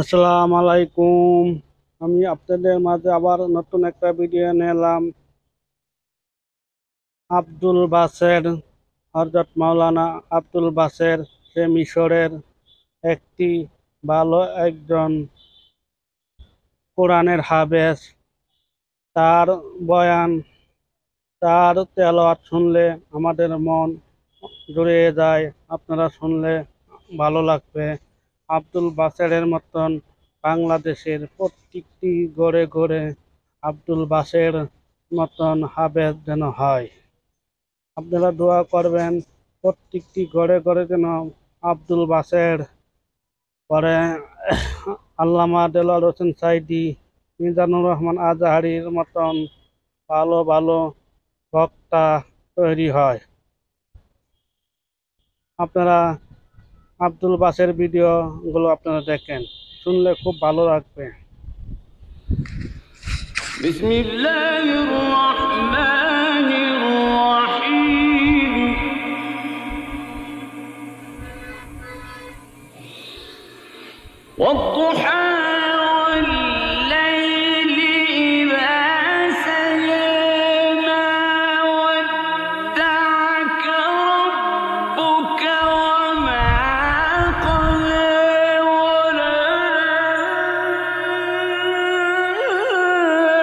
আসসালামু আলাইকুম। আমি আপনাদের মাঝে আবার নতুন একটা ভিডিও নিয়ে এলাম। আব্দুল বাসের, হযরত মাওলানা আব্দুল বাসের, সে মিশরের একটি ভালো একজন কোরআনের হাফেজ। তার বয়ান, তার তেলাওয়াত শুনলে আমাদের মন জুড়িয়ে যায়। আপনারা শুনলে ভালো লাগবে। আব্দুল বাসেরের মতন বাংলাদেশের প্রত্যেকটি ঘরে ঘরে আব্দুল বাসের মতন হাফেজ যেন হয়। আপনারা দোয়া করবেন প্রত্যেকটি ঘরে ঘরে যেন আব্দুল বাসের পরে আল্লামা দেলোয়ার হোসেন সাইদি, মিজানুর রহমান আজহারির মতন ভালো ভালো বক্তা তৈরি হয়। আপনারা আব্দুল বাসের ভিডিও গুলো আপনারা দেখেন, শুনলে খুব ভালো লাগবে। বিসমিল্লাহির রহমানির রহিম। والضحى والليل إذا سجى ما ودعك ربك وما قلى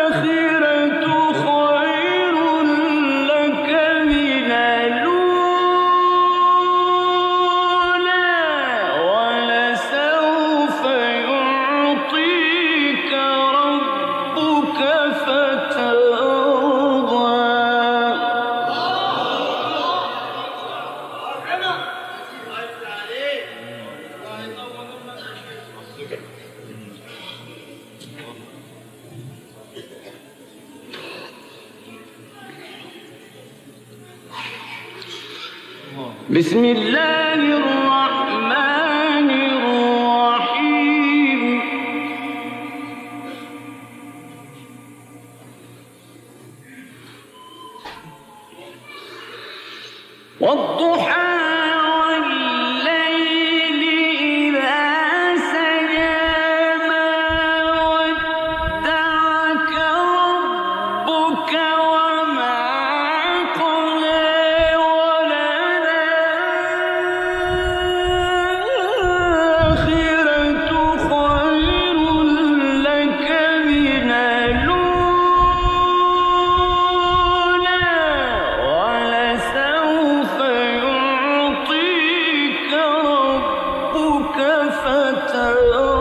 وللآخرة خير لك من الأولى ولسوف يعطيك ربك فترضى. بسم الله الرحمن الرحيم. والضحى والليل إذا سجى ما ودعك ربك وما قلى وللآخرة خير لك من الأولى ولسوف يعطيك ربك فترضى.